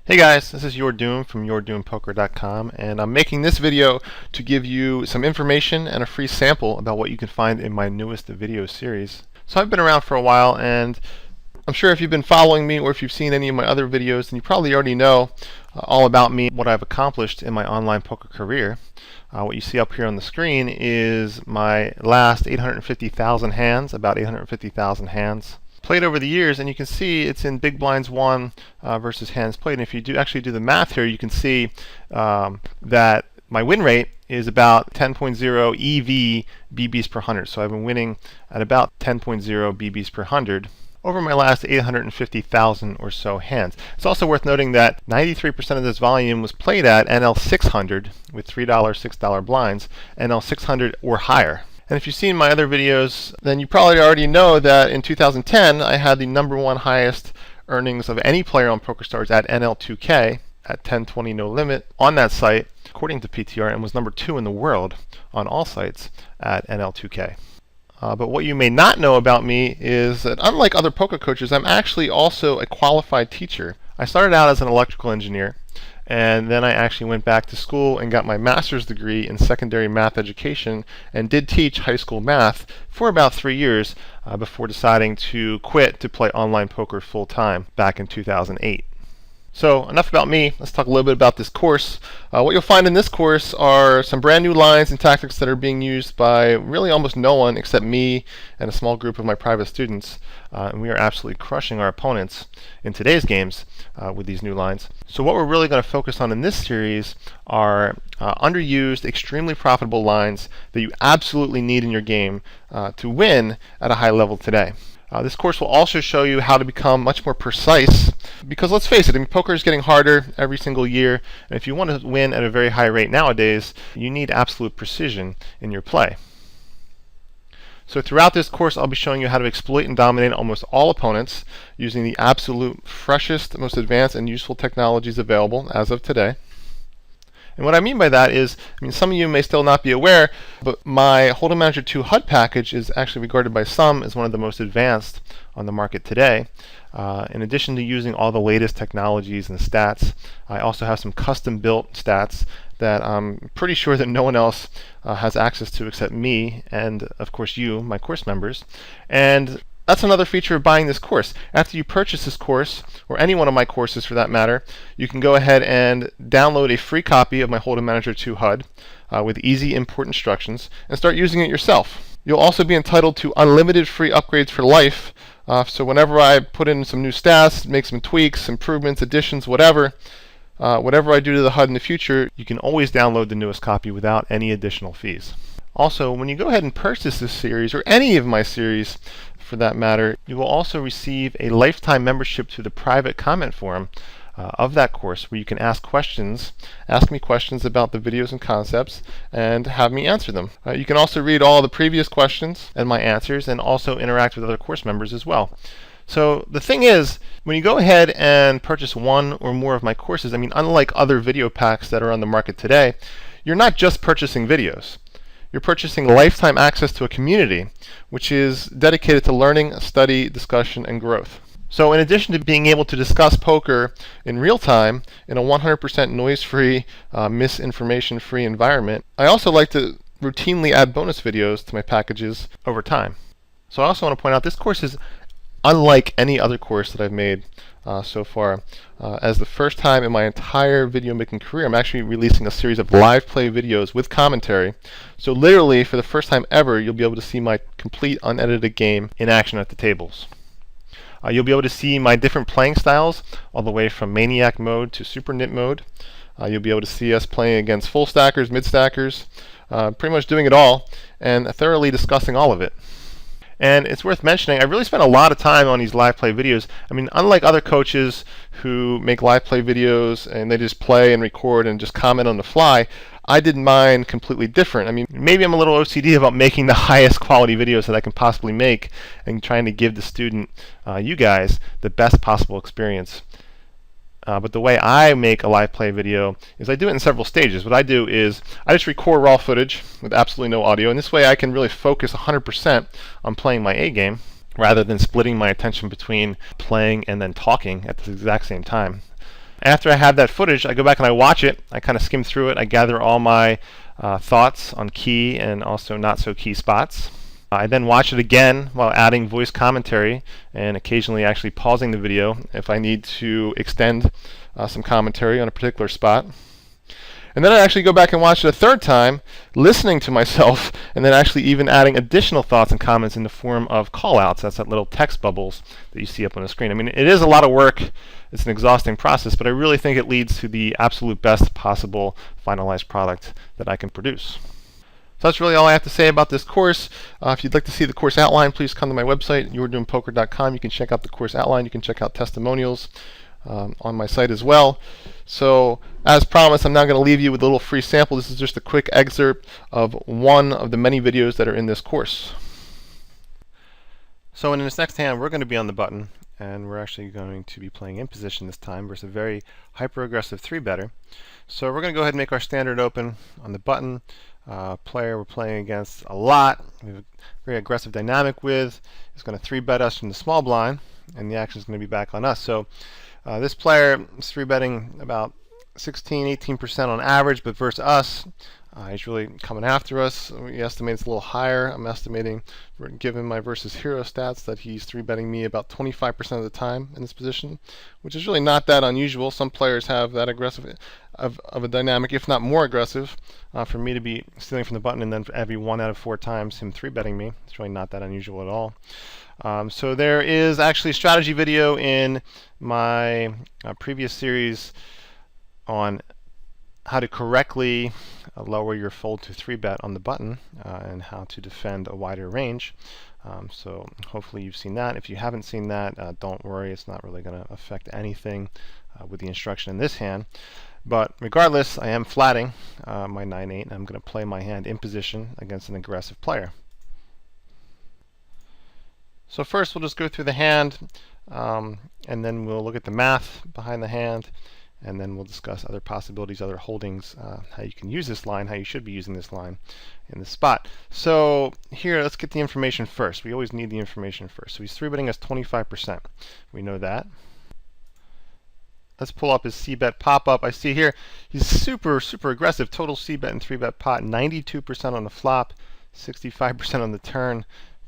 Hey guys, this is YourDoom from YourDoomPoker.com, and I'm making this video to give you some information and a free sample about what you can find in my newest video series. So I've been around for a while, and I'm sure if you've been following me or if you've seen any of my other videos, then you probably already know all about me, what I've accomplished in my online poker career. What you see up here on the screen is my last 850,000 hands, about 850,000 hands played over the years, and you can see it's in big blinds won versus hands played. And if you actually do the math here, you can see that my win rate is about 10.0 EV BBs per 100. So I've been winning at about 10.0 BBs per 100 over my last 850,000 or so hands. It's also worth noting that 93% of this volume was played at NL 600 with $3, $6 blinds, NL 600 or higher. And if you've seen my other videos, then you probably already know that in 2010 I had the #1 highest earnings of any player on PokerStars at NL2K at 1020 no limit on that site, according to PTR, and was #2 in the world on all sites at NL2K. But what you may not know about me is that unlike other poker coaches, I'm actually also a qualified teacher. I started out as an electrical engineer, and then I actually went back to school and got my master's degree in secondary math education and did teach high school math for about 3 years before deciding to quit to play online poker full time back in 2008. So enough about me. Let's talk a little bit about this course. What you'll find in this course are some brand new lines and tactics that are being used by really almost no one except me and a small group of my private students. And we are absolutely crushing our opponents in today's games with these new lines. So what we're really going to focus on in this series are underused, extremely profitable lines that you absolutely need in your game to win at a high level today. This course will also show you how to become much more precise, because let's face it, I mean, poker is getting harder every single year, and if you want to win at a very high rate nowadays, you need absolute precision in your play. So throughout this course, I'll be showing you how to exploit and dominate almost all opponents using the absolute freshest, most advanced, and useful technologies available as of today. And what I mean by that is, some of you may still not be aware, but my Hold'em Manager 2 HUD package is actually regarded by some as one of the most advanced on the market today. In addition to using all the latest technologies and stats, I also have some custom-built stats that I'm pretty sure that no one else has access to except me and, of course, you, my course members. And that's another feature of buying this course. After you purchase this course, or any one of my courses for that matter, you can go ahead and download a free copy of my Hold'em Manager 2 HUD with easy import instructions and start using it yourself. You'll also be entitled to unlimited free upgrades for life. So whenever I put in some new stats, make some tweaks, improvements, additions, whatever I do to the HUD in the future, you can always download the newest copy without any additional fees. Also, when you go ahead and purchase this series, or any of my series for that matter, you will also receive a lifetime membership to the private comment forum of that course, where you can ask me questions about the videos and concepts, and have me answer them. You can also read all the previous questions and my answers, and also interact with other course members as well. So the thing is, when you go ahead and purchase one or more of my courses, unlike other video packs that are on the market today, you're not just purchasing videos. You're purchasing lifetime access to a community which is dedicated to learning, study, discussion, and growth. So in addition to being able to discuss poker in real time in a 100% noise-free, misinformation-free environment, I also like to routinely add bonus videos to my packages over time. So I also want to point out this course is unlike any other course that I've made so far. As the first time in my entire video making career, I'm actually releasing a series of live play videos with commentary. So literally, for the first time ever, you'll be able to see my complete unedited game in action at the tables. You'll be able to see my different playing styles, all the way from Maniac mode to Super Nit mode. You'll be able to see us playing against full stackers, mid stackers, pretty much doing it all, and thoroughly discussing all of it. And it's worth mentioning, I really spent a lot of time on these live play videos. Unlike other coaches who make live play videos and they just play and record and just comment on the fly, I did mine completely different. Maybe I'm a little OCD about making the highest quality videos that I can possibly make and trying to give the student, you guys, the best possible experience. But the way I make a live play video is I do it in several stages. What I do is I just record raw footage with absolutely no audio, and this way I can really focus 100% on playing my A game rather than splitting my attention between playing and then talking at the exact same time. After I have that footage, I go back and I watch it. I kind of skim through it. I gather all my thoughts on key and also not so key spots. I then watch it again while adding voice commentary and occasionally actually pausing the video if I need to extend some commentary on a particular spot. And then I actually go back and watch it a third time, listening to myself, and then actually even adding additional thoughts and comments in the form of callouts. That's that little text bubbles that you see up on the screen. I mean, it is a lot of work. It's an exhausting process, but I really think it leads to the absolute best possible finalized product that I can produce. So that's really all I have to say about this course. If you'd like to see the course outline, please come to my website, YourDoomPoker.com. You can check out the course outline. You can check out testimonials on my site as well. So as promised, I'm now going to leave you with a little free sample. This is just a quick excerpt of one of the many videos that are in this course. So in this next hand, we're going to be on the button, and we're actually going to be playing in position this time versus a very hyper-aggressive 3-better. So we're going to go ahead and make our standard open on the button. Player we're playing against a lot, we have a very aggressive dynamic with, is going to 3-bet us from the small blind, and the action is going to be back on us. So this player is 3-betting about 16-18% on average, but versus us, he's really coming after us. We estimate it's a little higher. I'm estimating, given my versus hero stats, that he's 3-betting me about 25% of the time in this position, which is really not that unusual. Some players have that aggressive of a dynamic, if not more aggressive. For me to be stealing from the button and then for every 1 out of 4 times him 3-betting me, it's really not that unusual at all. So there is actually a strategy video in my previous series on how to correctly lower your fold to 3-bet on the button and how to defend a wider range. So hopefully you've seen that. If you haven't seen that, don't worry, it's not really going to affect anything with the instruction in this hand. But regardless, I am flatting my 9-8, and I'm going to play my hand in position against an aggressive player. So first we'll just go through the hand, and then we'll look at the math behind the hand, and then we'll discuss other possibilities, other holdings, how you can use this line, how you should be using this line in this spot. So here, let's get the information first. We always need the information first. So he's 3-betting us 25%. We know that. Let's pull up his C-bet pop-up. I see here he's super aggressive. Total C-bet and 3-bet pot, 92% on the flop, 65% on the turn,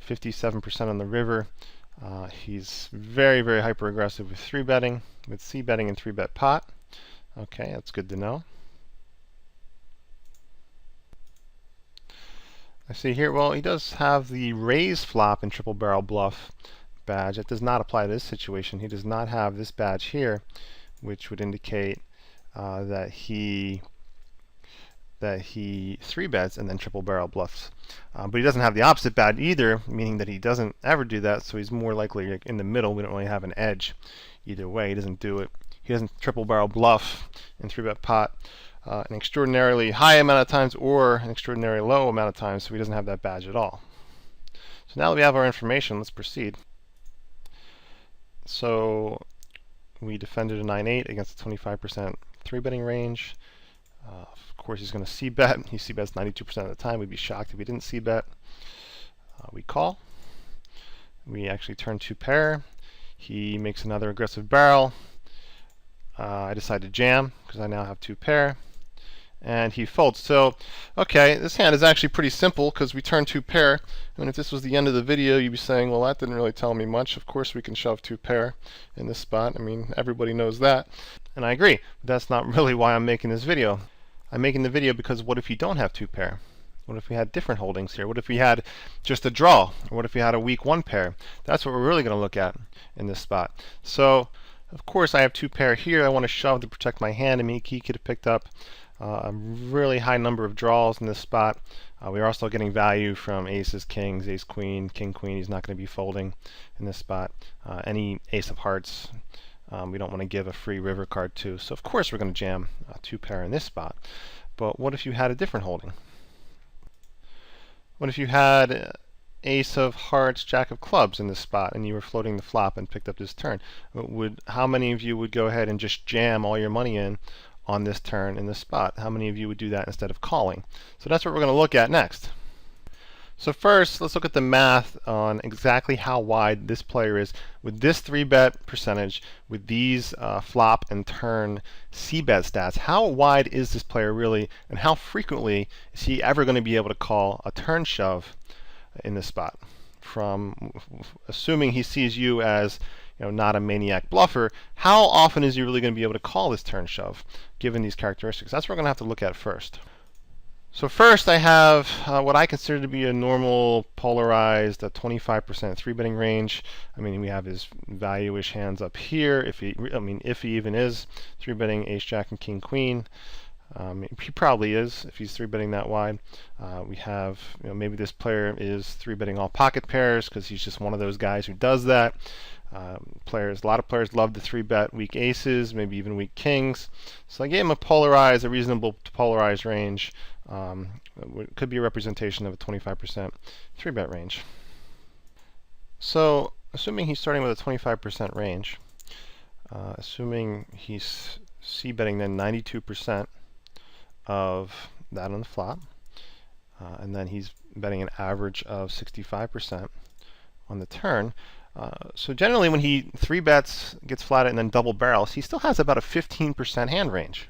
57% on the river. He's very hyper aggressive with 3-betting, with C-betting and 3-bet pot. Okay, that's good to know. I see here, well, he does have the raise flop and triple barrel bluff badge. That does not apply to this situation. He does not have this badge here, which would indicate that he 3-bets and then triple barrel bluffs. But he doesn't have the opposite badge either, meaning that he doesn't ever do that, so he's more likely in the middle. We don't really have an edge either way. He doesn't do it. He doesn't triple barrel bluff in 3-bet pot an extraordinarily high amount of times or an extraordinarily low amount of times, so he doesn't have that badge at all. So now that we have our information, let's proceed. So we defended a 9-8 against a 25% 3-betting range. Of course, he's going to C-bet. He C-bets 92% of the time. We'd be shocked if he didn't C-bet. We call. We actually turn 2-pair. He makes another aggressive barrel. I decide to jam because I now have 2-pair. And he folds. So, okay, this hand is actually pretty simple because we turn 2-pair. And if this was the end of the video, you'd be saying, well, that didn't really tell me much. Of course, we can shove 2-pair in this spot. I mean, everybody knows that. And I agree. But that's not really why I'm making this video. I'm making the video because what if you don't have 2-pair? What if we had different holdings here? What if we had just a draw? Or what if we had a weak 1-pair? That's what we're really going to look at in this spot. So, of course, I have 2-pair here. I want to shove to protect my hand. I mean, he could have picked up a really high number of draws in this spot. We are also getting value from aces, kings, ace, queen, king, queen. He's not going to be folding in this spot. Any ace of hearts, we don't want to give a free river card to. So of course we're going to jam 2-pair in this spot. But what if you had a different holding? What if you had ace of hearts, jack of clubs in this spot, and you were floating the flop and picked up this turn? How many of you would go ahead and just jam all your money in on this turn in this spot? How many of you would do that instead of calling? So that's what we're going to look at next. So first, let's look at the math on exactly how wide this player is with this 3-bet percentage, with these flop and turn c-bet stats. How wide is this player really, and how frequently is he ever going to be able to call a turn shove in this spot? From assuming he sees you as not a maniac bluffer, how often is he really going to be able to call this turn shove, given these characteristics? That's what we're going to have to look at first. So first, I have what I consider to be a normal polarized 25% 3-betting range. I mean, we have his value-ish hands up here. If he even is 3-betting ace, jack, and king, queen. He probably is if he's 3-betting that wide. We have, maybe this player is 3-betting all pocket pairs because he's just one of those guys who does that. A lot of players love the 3-bet weak aces, maybe even weak kings. So I gave him a reasonable polarized range. It could be a representation of a 25% 3-bet range. So assuming he's starting with a 25% range, assuming he's c-betting then 92% of that on the flop, and then he's betting an average of 65% on the turn. So generally when he 3-bets, gets flatted, and then double barrels, he still has about a 15% hand range.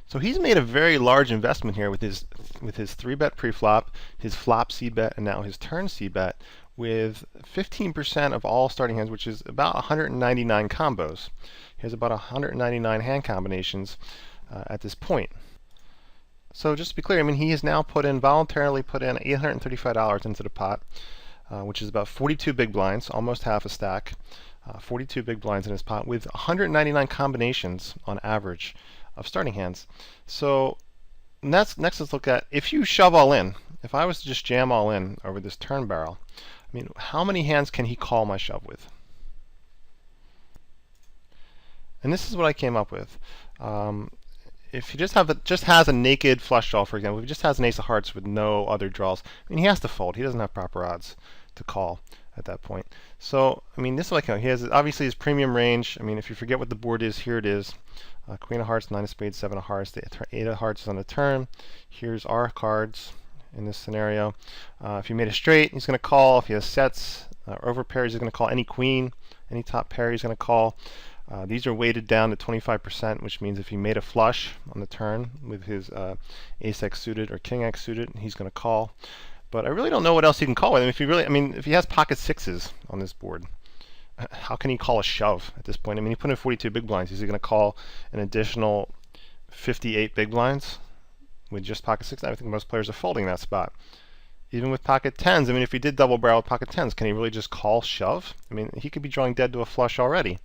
So he's made a very large investment here with his 3-bet preflop, his flop c-bet, and now his turn c-bet, with 15% of all starting hands, which is about 199 combos. He has about 199 hand combinations at this point. So just to be clear, I mean, he has now voluntarily put in $835 into the pot, which is about 42 big blinds, almost half a stack. 42 big blinds in his pot with 199 combinations on average of starting hands. So next let's look at, if you shove all in, if I was to just jam all in over this turn barrel, I mean, how many hands can he call my shove with? And this is what I came up with. If he just has a naked flush draw, for example, if he just has an ace of hearts with no other draws, I mean, he has to fold. He doesn't have proper odds to call at that point. So, I mean, this is like, he has obviously his premium range. I mean, if you forget what the board is, here it is. Queen of hearts, 9 of spades, 7 of hearts, the 8 of hearts is on the turn. Here's our cards in this scenario. If he made a straight, he's going to call. If he has sets or over pairs, he's going to call any queen. Any top pair, he's going to call. These are weighted down to 25%, which means if he made a flush on the turn with his ace x suited or king x suited, he's going to call. But I really don't know what else he can call with him. If he has pocket sixes on this board, how can he call a shove at this point? I mean, he put in 42 big blinds. Is he going to call an additional 58 big blinds with just pocket sixes? I think most players are folding that spot. Even with pocket tens, I mean, if he did double barrel with pocket tens, can he really just call shove? I mean, he could be drawing dead to a flush already.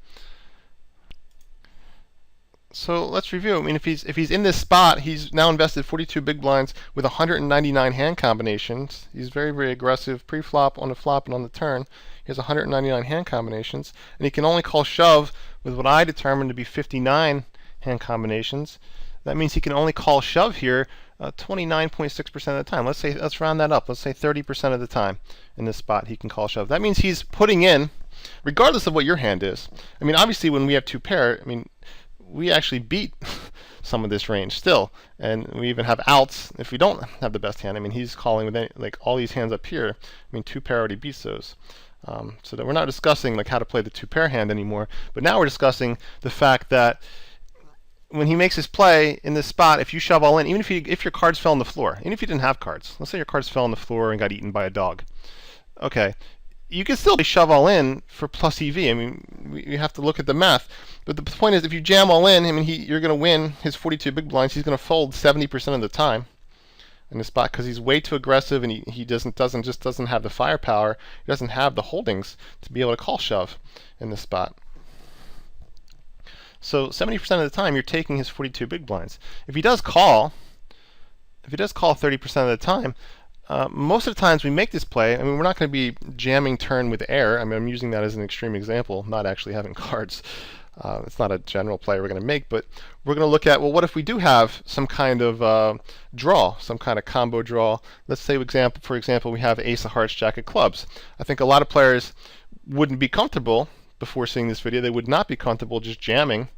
So let's review. I mean, if he's in this spot, he's now invested 42 big blinds with 199 hand combinations. He's very, very aggressive pre-flop, on the flop, and on the turn. He has 199 hand combinations, and he can only call shove with what I determined to be 59 hand combinations. That means he can only call shove here 29.6% of the time. Let's round that up. Let's say 30% of the time in this spot he can call shove. That means he's putting in, regardless of what your hand is. I mean, obviously when we have two pair, I mean, we actually beat some of this range still, and we even have outs if we don't have the best hand. I mean, he's calling with like all these hands up here. I mean, two pair already beats those. So that we're not discussing like how to play the two pair hand anymore, but now we're discussing the fact that when he makes his play in this spot, if you shove all in, even if your cards fell on the floor, even if you didn't have cards, let's say your cards fell on the floor and got eaten by a dog, okay, you can still shove all in for plus EV. I mean, you have to look at the math. But the point is, if you jam all in, I mean, you're going to win his 42 big blinds. He's going to fold 70% of the time in this spot because he's way too aggressive, and he doesn't have the firepower. He doesn't have the holdings to be able to call shove in this spot. So 70% of the time, you're taking his 42 big blinds. If he does call 30% of the time, most of the times we make this play, I mean, we're not going to be jamming turn with air. I mean, I'm using that as an extreme example, not actually having cards. It's not a general play we're going to make, but we're going to look at, well, what if we do have some kind of draw, some kind of combo draw? Let's say, for example, we have ace of hearts, jack of clubs. I think a lot of players wouldn't be comfortable before seeing this video. They would not be comfortable just jamming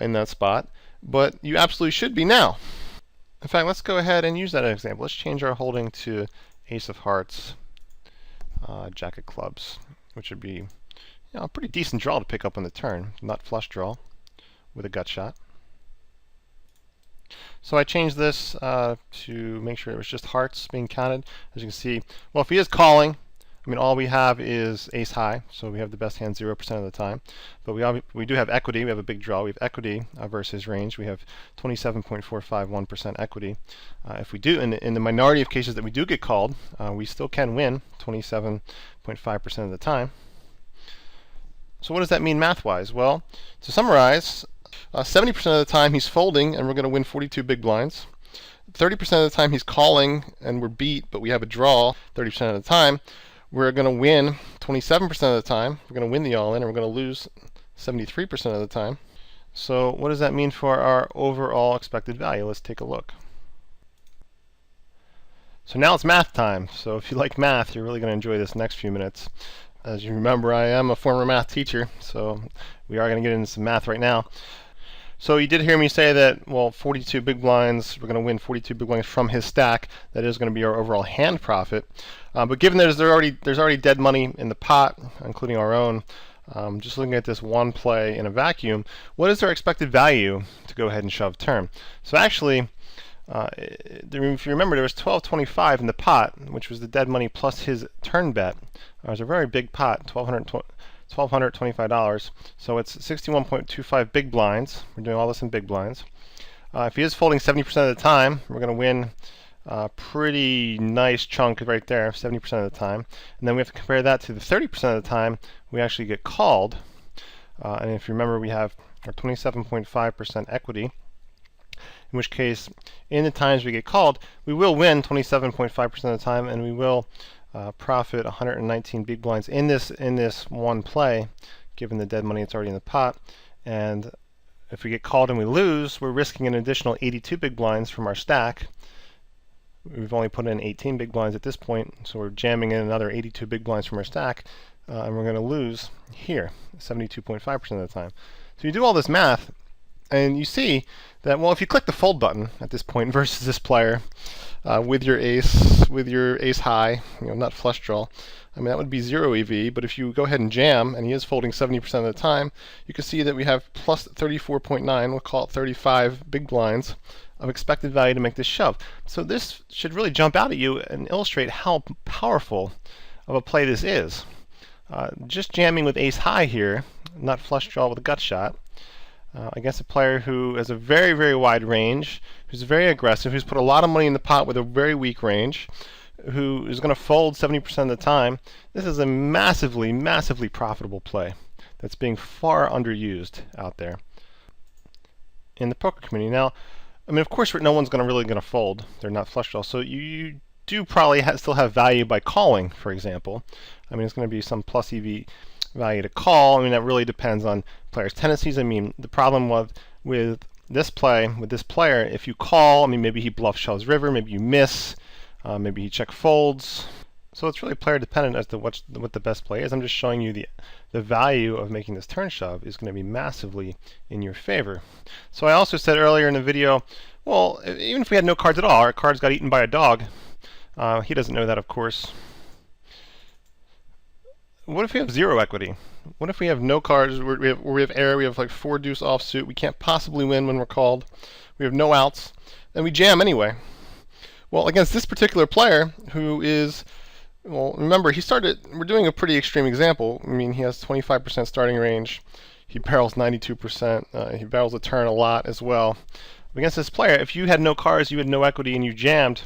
in that spot, but you absolutely should be now. In fact, let's go ahead and use that example. Let's change our holding to ace of hearts, jack of clubs, which would be a pretty decent draw to pick up on the turn. Nut flush draw with a gut shot. So I changed this to make sure it was just hearts being counted. As you can see, well, if he is calling, I mean, all we have is ace high, so we have the best hand 0% of the time. But we do have equity. We have a big draw. We have equity versus range. We have 27.451% equity. If we do, in the minority of cases that we do get called, we still can win 27.5% of the time. So what does that mean math-wise? Well, to summarize, 70% of the time he's folding, and we're going to win 42 big blinds. 30% of the time he's calling, and we're beat, but we have a draw 30% of the time. We're going to win 27% of the time. We're going to win the all-in, and we're going to lose 73% of the time. So what does that mean for our overall expected value? Let's take a look. So now it's math time. So if you like math, you're really going to enjoy this next few minutes. As you remember, I am a former math teacher, so we are going to get into some math right now. So you did hear me say that, well, 42 big blinds, we're going to win 42 big blinds from his stack. That is going to be our overall hand profit. But given that there's already dead money in the pot, including our own, just looking at this one play in a vacuum, what is our expected value to go ahead and shove turn? So actually, if you remember, there was 1225 in the pot, which was the dead money plus his turn bet. It was a very big pot, $1,225. So it's 61.25 big blinds. We're doing all this in big blinds. If he is folding 70% of the time, we're going to win a pretty nice chunk right there, 70% of the time. And then we have to compare that to the 30% of the time we actually get called. And if you remember, we have our 27.5% equity, in which case, in the times we get called, we will win 27.5% of the time, and we will profit 119 big blinds in this one play, given the dead money that's already in the pot. And if we get called and we lose, we're risking an additional 82 big blinds from our stack. We've only put in 18 big blinds at this point, so we're jamming in another 82 big blinds from our stack, and we're going to lose here 72.5% of the time. So you do all this math, and you see that, well, if you click the fold button at this point versus this player with your ace high, nut flush draw, I mean, that would be 0 EV. But if you go ahead and jam, and he is folding 70% of the time, you can see that we have plus 34.9, we'll call it 35 big blinds of expected value to make this shove. So this should really jump out at you and illustrate how powerful of a play this is. Just jamming with ace high here, nut flush draw with a gut shot, against a player who has a very, very wide range, who's very aggressive, who's put a lot of money in the pot with a very weak range, who is going to fold 70% of the time. This is a massively, massively profitable play that's being far underused out there in the poker community. Now, I mean, of course, no one's really going to fold. They're not flush draw. So you do probably still have value by calling, for example. I mean, it's going to be some plus EV value to call. I mean, that really depends on players' tendencies. I mean, the problem with this play, with this player, if you call, I mean, maybe he bluff shoves river, maybe you miss, maybe he check folds. So it's really player dependent as to what the best play is. I'm just showing you the value of making this turn shove is going to be massively in your favor. So I also said earlier in the video, well, even if we had no cards at all, our cards got eaten by a dog. He doesn't know that, of course. What if we have 0 equity? What if we have no cards, we have air, we have like 4 deuce offsuit, we can't possibly win when we're called, we have no outs, and we jam anyway? Well, against this particular player, who is, well, remember, we're doing a pretty extreme example. I mean, he has 25% starting range, he barrels 92%, he barrels a turn a lot as well. Against this player, if you had no cards, you had no equity, and you jammed,